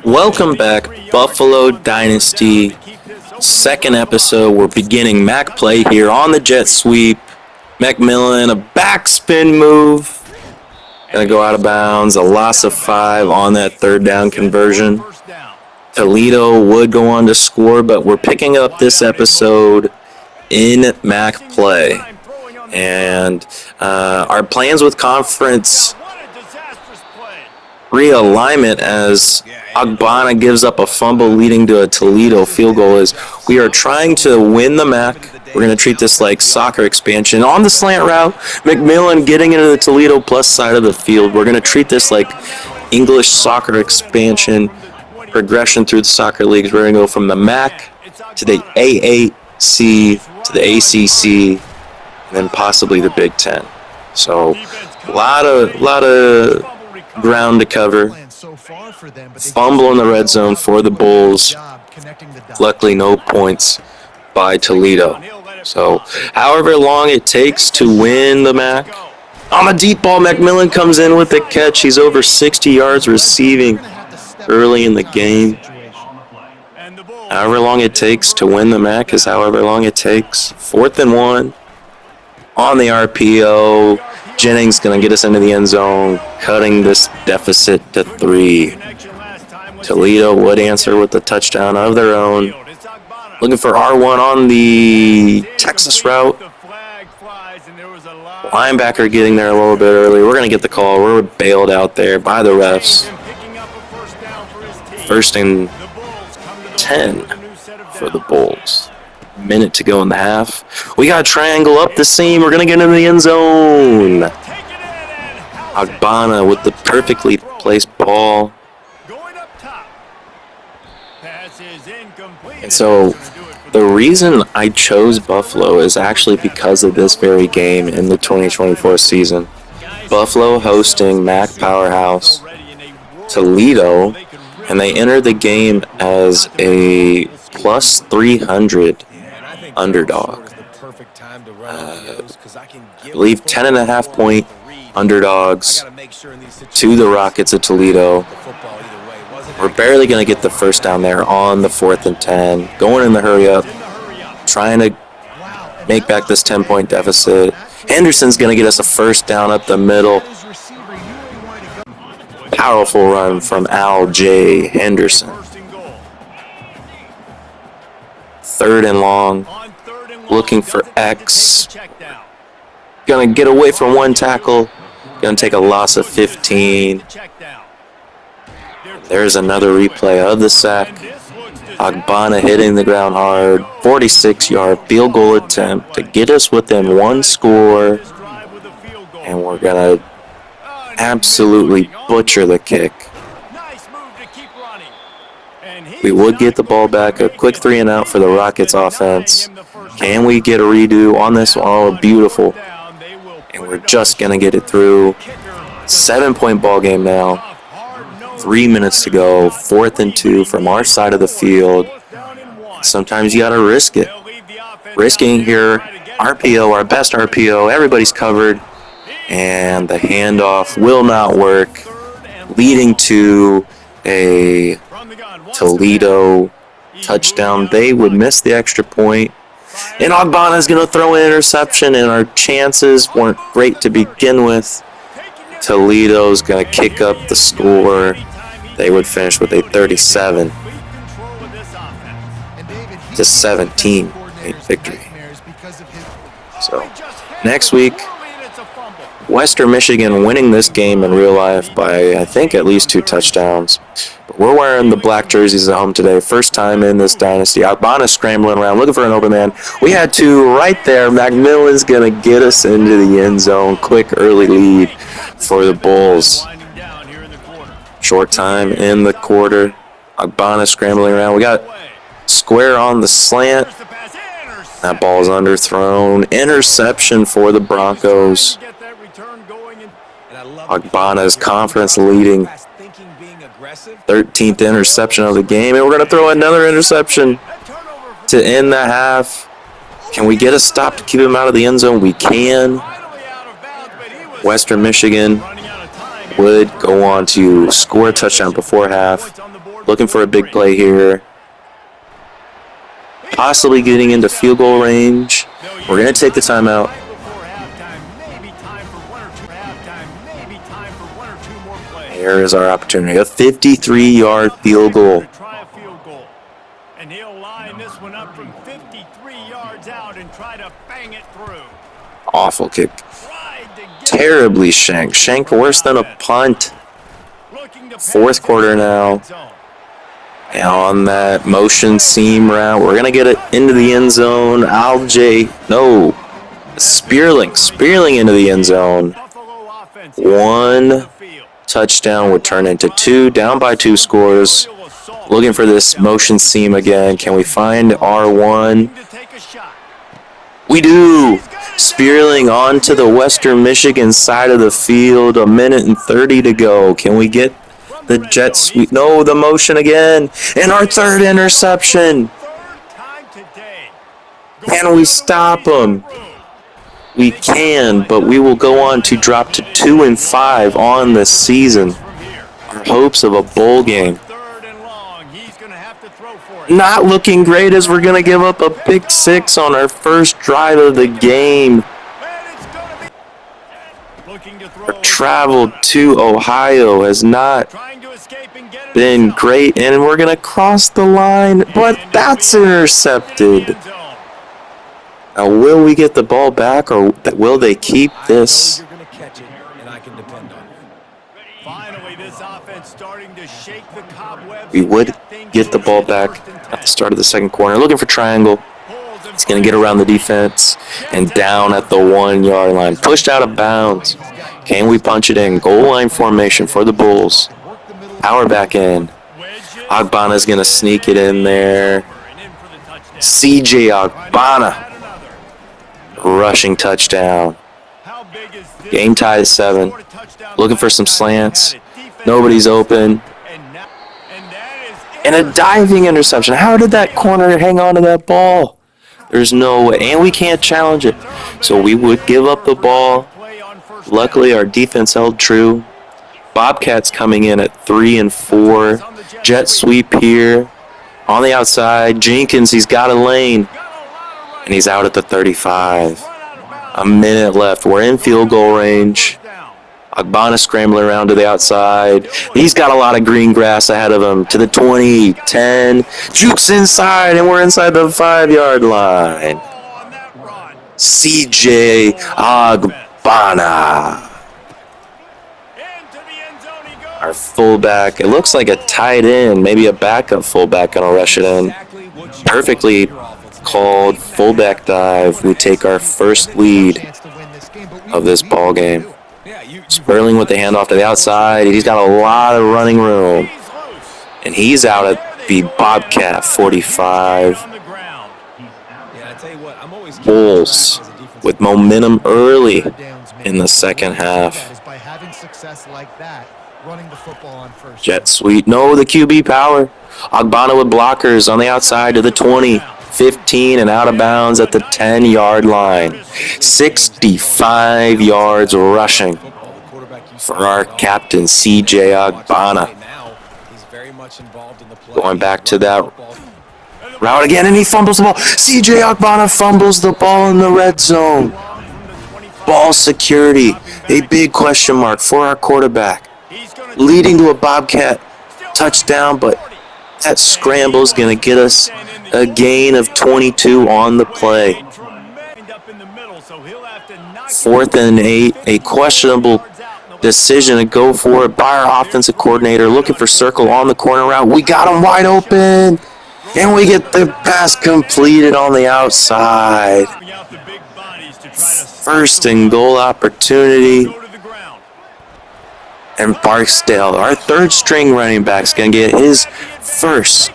Welcome back, Buffalo Dynasty. Second episode. We're beginning Mac play here on the jet sweep. McMillan, a backspin move. Gonna go out of bounds. A loss of 5 on that third down conversion. Toledo would go on to score, but we're picking up this episode in Mac play. And our plans with conference realignment as Agbana gives up a fumble leading to a Toledo field goal is we are trying to win the MAC. We're going to treat this like soccer expansion. On the slant route, McMillan getting into the Toledo plus side of the field. We're going to treat this like English soccer expansion, progression through the soccer leagues. We're going to go from the MAC to the AAC to the ACC, and then possibly the Big Ten. So a lot of ground to cover. Fumble in the red zone for the Bulls. Luckily, no points by Toledo. So, however long it takes to win the MAC. On the deep ball, McMillan comes in with the catch. He's over 60 yards receiving early in the game. However long it takes to win the MAC is however long it takes. 4th and 1 on the RPO. Jennings going to get us into the end zone, cutting this deficit to 3. Toledo would answer with a touchdown of their own. Looking for R1 on the Texas route. Linebacker getting there a little bit early. We're going to get the call. We're bailed out there by the refs. 1st and 10 for the Bulls. Minute to go in the half. We got a triangle up the seam. We're going to get into the end zone. Agbana with the perfectly placed ball. And so the reason I chose Buffalo is actually because of this very game in the 2024 season. Buffalo hosting MAC Powerhouse Toledo, and they entered the game as a plus 300 underdog. I believe 10.5 point underdogs to the Rockets of Toledo. We're barely going to get the first down there on the 4th and 10. Going in the hurry up, trying to make back this 10-point deficit. Henderson's going to get us a first down up the middle. Powerful run from Al J. Henderson. 3rd and long. Looking for X. Going to get away from one tackle. Going to take a loss of 15. There's another replay of the sack. Agbana hitting the ground hard. 46-yard field goal attempt to get us within one score. And we're going to absolutely butcher the kick. We would get the ball back. A quick 3 and out for the Rockets offense. Can we get a redo on this one? Oh, beautiful. And we're just going to get it through. 7-point ball game now. 3 minutes to go. 4th and 2 from our side of the field. Sometimes you got to risk it. Risking here. RPO, our best RPO. Everybody's covered. And the handoff will not work. Leading to a Toledo touchdown. They would miss the extra point. And Agbana is going to throw an interception, and our chances weren't great to begin with. Toledo's going to kick up the score. They would finish with a 37-17 victory. So, next week, Western Michigan winning this game in real life by, I think, at least 2 touchdowns. But we're wearing the black jerseys at home today. First time in this dynasty. Agbana scrambling around, looking for an open man. We had 2 right there. McMillan's going to get us into the end zone. Quick early lead for the Bulls. Short time in the quarter. Agbana scrambling around. We got square on the slant. That ball's underthrown. Interception for the Broncos. Agbana's conference leading 13th interception of the game. And we're going to throw another interception to end the half. Can we get a stop to keep him out of the end zone? We can. Western Michigan would go on to score a touchdown before half. Looking for a big play here. Possibly getting into field goal range. We're going to take the timeout. Here is our opportunity. A 53-yard field goal. And he'll line this one up from 53 yards out and try to bang it through. Awful kick. Terribly shanked. Shanked worse than a punt. Fourth quarter now. And on that motion seam route, we're going to get it into the end zone. Spearling into the end zone. One touchdown would turn into two. Down by 2 scores. Looking for this motion seam again. Can we find R1? We do. Spearling onto the Western Michigan side of the field. 1:30 to go. Can we get the jet sweep? No, the motion again. And our third interception. Can we stop him? We can, but we will go on to drop to 2-5 on the season. Our hopes of a bowl game. Not looking great as we're going to give up a pick 6 on our first drive of the game. Our travel to Ohio has not been great, and we're going to cross the line, but that's intercepted. Now, will we get the ball back, or will they keep this? We would get the ball back at the start of the second quarter. Looking for triangle. He's going to get around the defense and down at the 1-yard line. Pushed out of bounds. Can we punch it in? Goal line formation for the Bulls. Power back in. Agbana is going to sneak it in there. CJ Agbana. Rushing touchdown. Game tied at 7. Looking for some slants. Nobody's open. And a diving interception. How did that corner hang on to that ball? There's no way. And we can't challenge it. So we would give up the ball. Luckily, our defense held true. Bobcats coming in at 3 and 4. Jet sweep here. On the outside. Jenkins, he's got a lane. And he's out at the 35. A minute left. We're in field goal range. Agbana scrambling around to the outside. He's got a lot of green grass ahead of him. To the 20, 10. Jukes inside, and we're inside the 5-yard line. CJ Agbana. Our fullback. It looks like a tight end, maybe a backup fullback going to rush it in. Perfectly called fullback dive. We take our first lead of this ball game. Sperling with the handoff to the outside. He's got a lot of running room. And he's out at the Bobcat 45. Bulls with momentum early in the second half. Jet sweep. No, the QB power. Agbana with blockers on the outside to the 20. 15 and out of bounds at the 10-yard line. 65 yards rushing for our captain, CJ Agbana. Going back to that route again, and he fumbles the ball. CJ Agbana fumbles the ball in the red zone. Ball security, a big question mark for our quarterback. Leading to a Bobcat touchdown, but that scramble is going to get us a gain of 22 on the play. 4th and 8, a questionable decision to go for it by our offensive coordinator, looking for circle on the corner route. We got him wide open, and we get the pass completed on the outside. 1st and goal opportunity. And Barksdale, our 3rd string running back, is going to get his first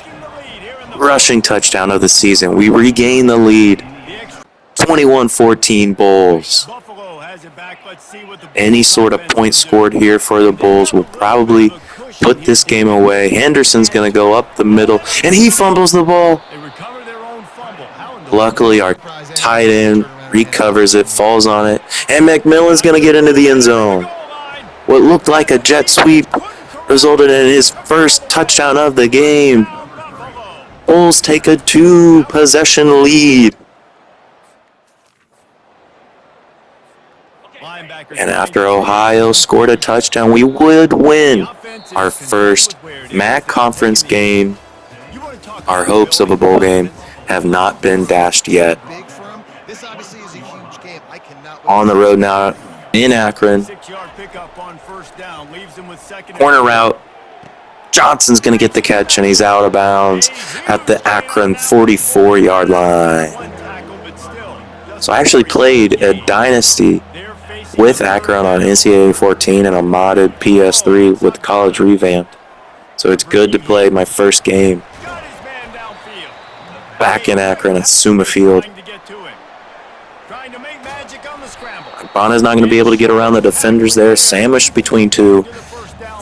rushing touchdown of the season. We regain the lead. 21-14 Bulls. Any sort of point scored here for the Bulls will probably put this game away. Henderson's going to go up the middle, and he fumbles the ball. Luckily, our tight end recovers it, falls on it, and McMillan's going to get into the end zone. What looked like a jet sweep resulted in his first touchdown of the game. Bulls take a 2-possession lead. And after Ohio scored a touchdown, we would win our first MAC conference game. Our hopes of a bowl game have not been dashed yet. On the road now in Akron. Corner route. Johnson's going to get the catch, and he's out of bounds at the Akron 44-yard line. So I actually played a dynasty with Akron on NCAA 14 and a modded PS3 with college revamp. So it's good to play my first game back in Akron at Suma Field. Agbana's not going to be able to get around the defenders there, sandwiched between two.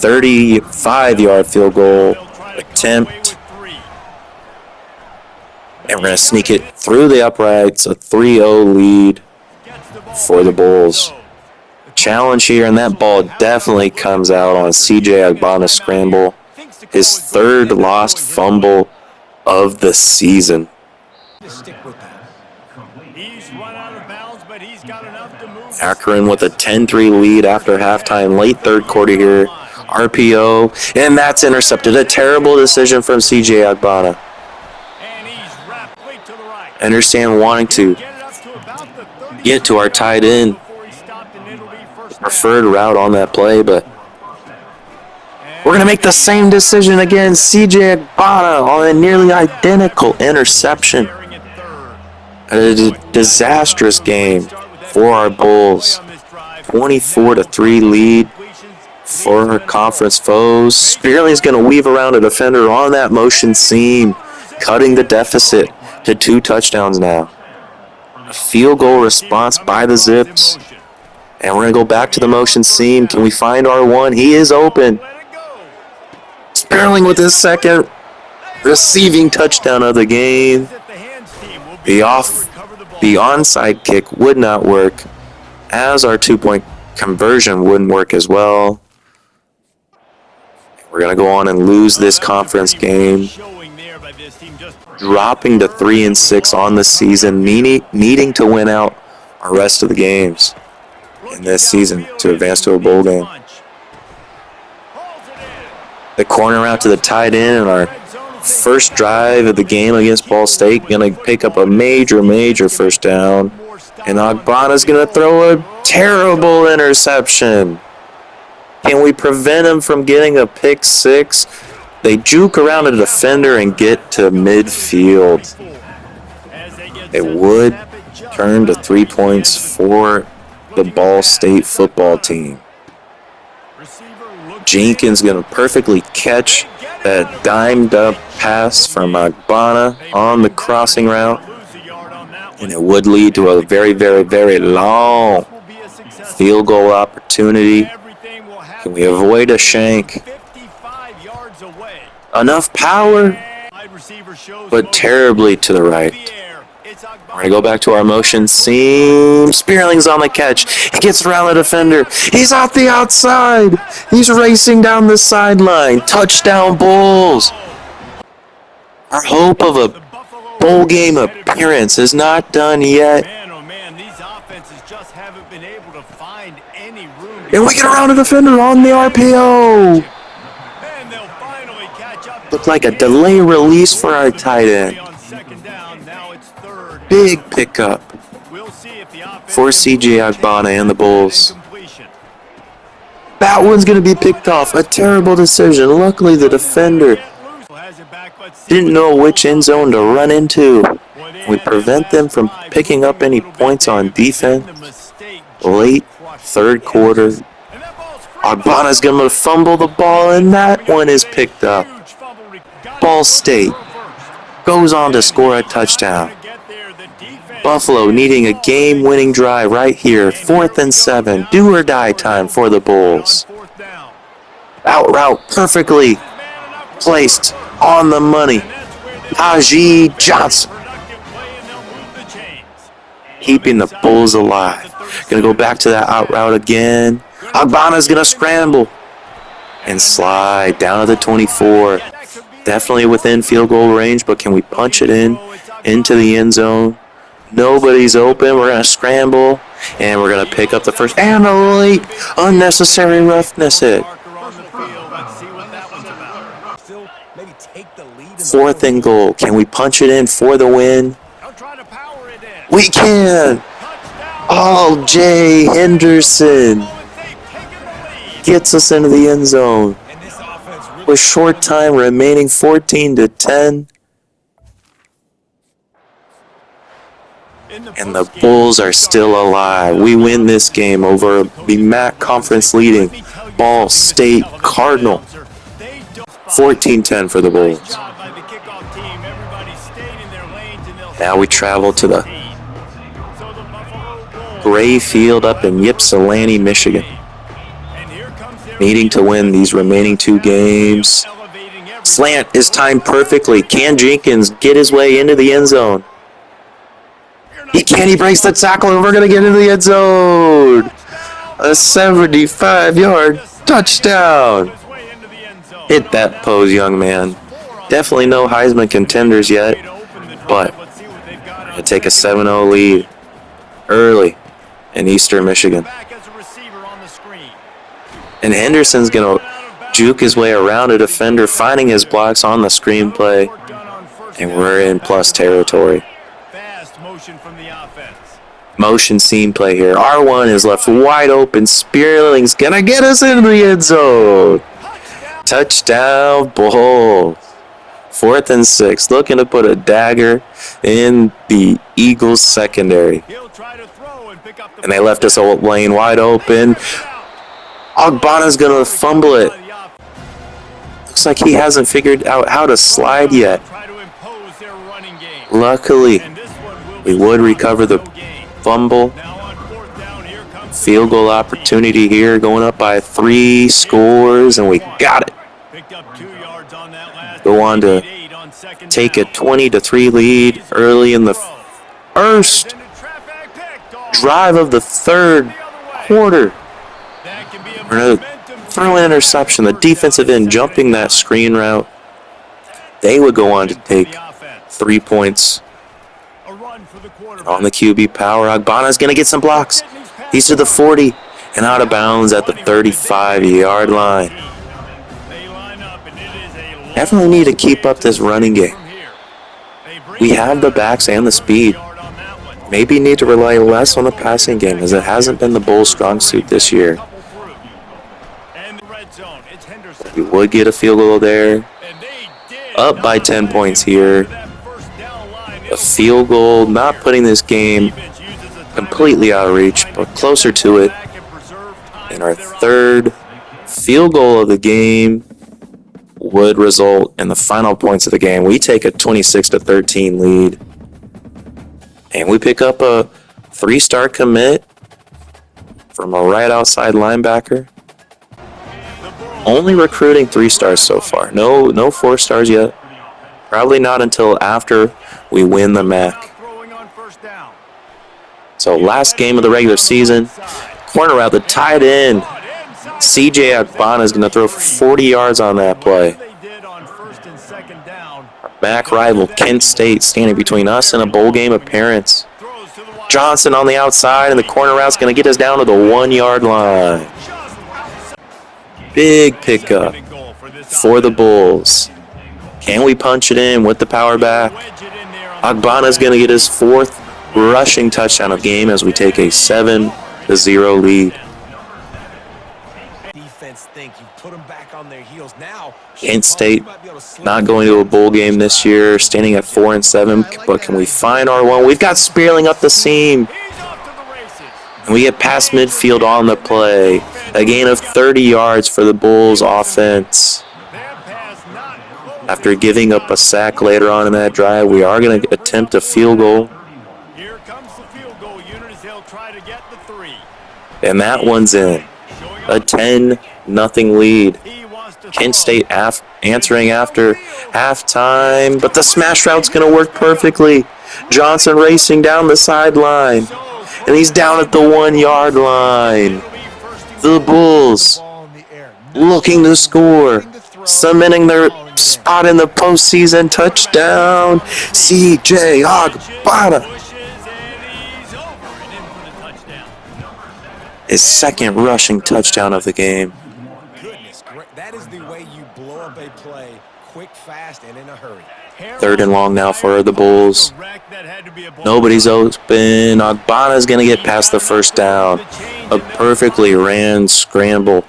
35-yard field goal attempt. And we're going to sneak it through the uprights, a 3-0 lead for the Bulls. Challenge here, and that ball definitely comes out on CJ Agbana's scramble. His third lost fumble of the season. Akron with a 10-3 lead after halftime, late third quarter here. RPO, and that's intercepted. A terrible decision from CJ Agbana. I understand wanting to get to our tight end. Preferred route on that play, but we're going to make the same decision again. CJ Agbana on a nearly identical interception. A disastrous game for our Bulls. 24-3 lead for our conference foes. Spearling's going to weave around a defender on that motion seam, cutting the deficit to 2 touchdowns now. A field goal response by the Zips. And we're going to go back to the motion seam. Can we find R1? He is open. Spearling with his second receiving touchdown of the game. The onside kick would not work, as our 2-point conversion wouldn't work as well. We're going to go on and lose this conference game, dropping to 3-6 on the season, needing to win out our rest of the games in this season to advance to a bowl game. The corner out to the tight end in our first drive of the game against Ball State, going to pick up a major first down. And Agbana's going to throw a terrible interception. Can we prevent him from getting a pick six? They juke around a defender and get to midfield. It would turn to 3 points for the Ball State football team. Jenkins going to perfectly catch that dimed up pass from Agbana on the crossing route. And it would lead to a very long field goal opportunity. Can we avoid a shank? Enough power, but terribly to the right. We're going to go back to our motion seam. Spearling's on the catch. He gets around the defender. He's out the outside. He's racing down the sideline. Touchdown, Bulls. Our hope of a bowl game appearance is not done yet. And we get around the defender on the RPO. Looked like a delay release for our tight end. Big pickup for CJ Agbana and the Bulls. That one's going to be picked off. A terrible decision. Luckily, the defender didn't know which end zone to run into. We prevent them from picking up any points on defense. Late third quarter. Agbana's going to fumble the ball, and that one is picked up. Ball State goes on to score a touchdown. Buffalo needing a game-winning drive right here. 4th and 7. Do or die time for the Bulls. Out route perfectly placed on the money. Haji Johnson keeping the Bulls alive. Going to go back to that out route again. Agbana's going to scramble and slide down to the 24. Definitely within field goal range, but can we punch it in into the end zone? Nobody's open. We're going to scramble, and we're going to pick up the first. And a late unnecessary roughness hit. 4th and goal. Can we punch it in for the win? We can. Oh, Jay Henderson gets us into the end zone. With short time remaining, 14-10. And the Bulls are still alive. We win this game over the MAC conference leading Ball State Cardinal. 14-10 for the Bulls. Now we travel to the Gray Field up in Ypsilanti, Michigan. Needing to win these remaining 2 games. Slant is timed perfectly. Can Jenkins get his way into the end zone? He can. He breaks the tackle, and we're going to get into the end zone. A 75-yard touchdown. Hit that pose, young man. Definitely no Heisman contenders yet, but we're going to take a 7-0 lead early in Eastern Michigan. And Henderson's going to juke his way around a defender, finding his blocks on the screenplay, and we're in plus territory. Motion seam play here. R1 is left wide open. Spearling's going to get us into the end zone. Touchdown, Bulls. 4th and 6. Looking to put a dagger in the Eagles secondary. And they left us a lane wide open. Agbana's going to fumble it. Looks like he hasn't figured out how to slide yet. Luckily, we would recover the fumble. Field goal opportunity here, going up by 3 scores, and we got it. Go on to take a 20-3 lead early in the first drive of the 3rd quarter. We're going to throw an interception. The defensive end jumping that screen route. They would go on to take 3 points. On the QB power, Agbana's going to get some blocks. He's to the 40 and out of bounds at the 35-yard line. Definitely need to keep up this running game. We have the backs and the speed. Maybe need to rely less on the passing game, as it hasn't been the Bulls' strong suit this year. We would get a field goal there. Up by 10 points here. A field goal, not putting this game completely out of reach, but closer to it. And our 3rd field goal of the game would result in the final points of the game. We take a 26-13 lead. And we pick up a 3-star commit from a right outside linebacker. Only recruiting 3 stars so far. No 4 stars yet. Probably not until after we win the MAC. So last game of the regular season. Corner route, the tight end. CJ Agbana is going to throw for 40 yards on that play. Our MAC rival, Kent State, standing between us and a bowl game appearance. Johnson on the outside, and the corner route's going to get us down to the 1-yard line. Big pickup for the Bulls. Can we punch it in with the power back? Agbana's going to get his 4th rushing touchdown of the game as we take a 7-0 lead. Kent State not going to a bowl game this year, standing at 4-7, but can we find our one? We've got Spearling up the seam. And we get past midfield on the play. A gain of 30 yards for the Bulls offense. After giving up a sack later on in that drive, we are going to attempt a field goal. And that one's in. A 10-0 lead. Kent State answering after halftime, but the smash route's going to work perfectly. Johnson racing down the sideline, and he's down at the 1-yard line. The Bulls looking to score, cementing their spot in the postseason. Touchdown, C.J. Ogbonna. His second rushing touchdown of the game. Goodness, that is the way you blow up a play, quick, fast, and in a hurry. 3rd and long now for the Bulls. Nobody's open. Ogbonna's going to get past the first down. A perfectly ran scramble.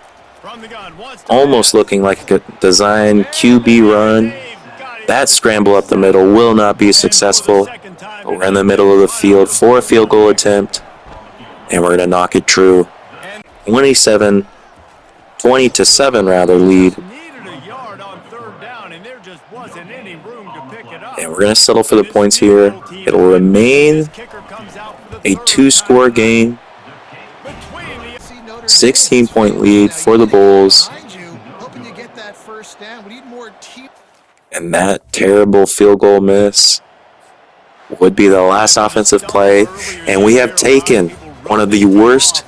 Almost looking like a designed QB run. That scramble up the middle will not be successful. But we're in the middle of the field for a field goal attempt. And we're going to knock it true. 20-7 rather lead. And we're going to settle for the points here. It'll remain a 2-score game. 16-point lead for the Bulls. And that terrible field goal miss would be the last offensive play. And we have taken one of the worst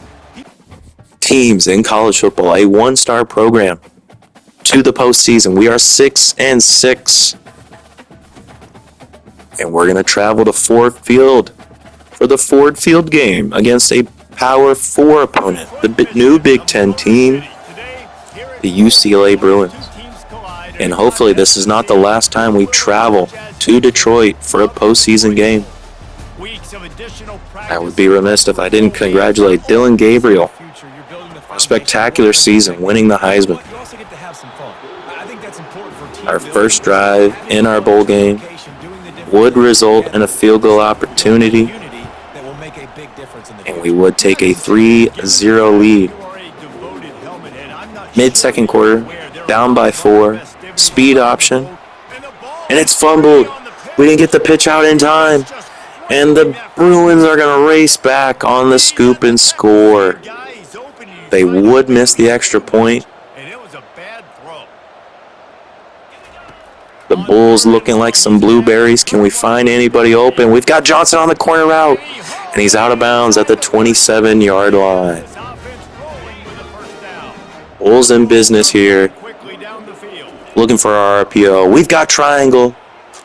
teams in college football, a 1-star program, to the postseason. We are 6-6. And we're going to travel to Ford Field for the Ford Field game against a Power 4 opponent, the new Big Ten team, the UCLA Bruins. And hopefully this is not the last time we travel to Detroit for a postseason game. I would be remiss if I didn't congratulate Dylan Gabriel on a spectacular season, winning the Heisman. Our first drive in our bowl game would result in a field goal opportunity, and we would take a 3-0 lead. Mid-second quarter, down by 4, speed option, and it's fumbled. We didn't get the pitch out in time, and the Bruins are going to race back on the scoop and score. They would miss the extra point. The Bulls looking like some blueberries. Can we find anybody open? We've got Johnson on the corner route, and he's out of bounds at the 27-yard line. Bulls in business here. Looking for our RPO. We've got triangle.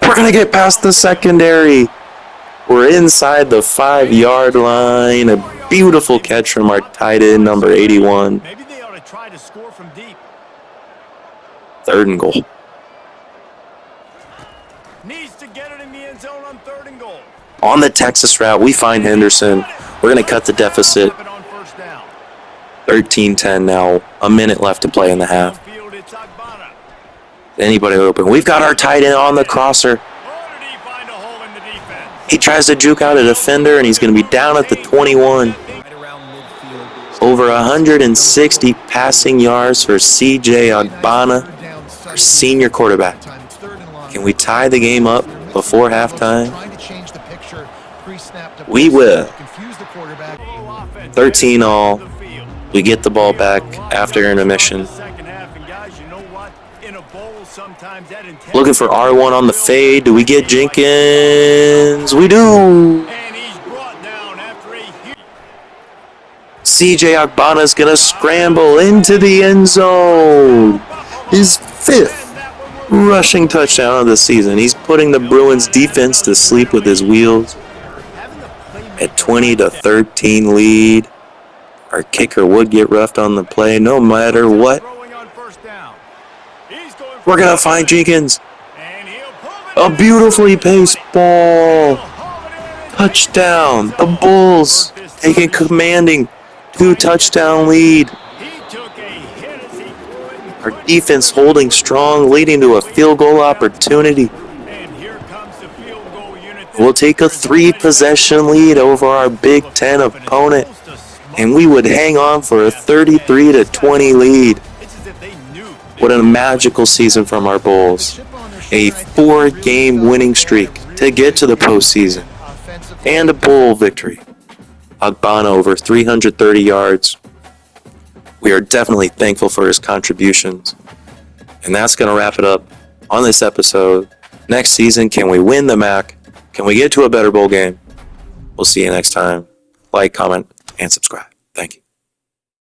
We're going to get past the secondary. We're inside the 5-yard line. A beautiful catch from our tight end, number 81. Maybe they ought to try to score from deep. 3rd and goal. Needs to get it in the end zone on 3rd and goal. On the Texas route, we find Henderson. We're going to cut the deficit. 13-10 now. A minute left to play in the half. Anybody open? We've got our tight end on the crosser. He tries to juke out a defender, and he's going to be down at the 21. Over 160 passing yards for C.J. Ogbonna, our senior quarterback. Can we tie the game up before halftime? We will. 13-all. We get the ball back after intermission. Looking for R1 on the fade. Do we get Jenkins? We do. C.J. Ogbonna is going to scramble into the end zone. His 5th rushing touchdown of the season. He's putting the Bruins defense to sleep with his wheels. At 20-13 lead. Our kicker would get roughed on the play no matter what. We're going to find Jenkins. A beautifully paced ball. Touchdown. The Bulls taking commanding 2-touchdown lead. Our defense holding strong, leading to a field goal opportunity. We'll take a 3-possession lead over our Big Ten opponent, and we would hang on for a 33-20 lead. What a magical season from our Bulls. A 4-game winning streak to get to the postseason, and a bowl victory. Ogbonna over 330 yards. We are definitely thankful for his contributions. And that's going to wrap it up on this episode. Next season, can we win the MAC? Can we get to a better bowl game? We'll see you next time. Like, comment, and subscribe. Thank you.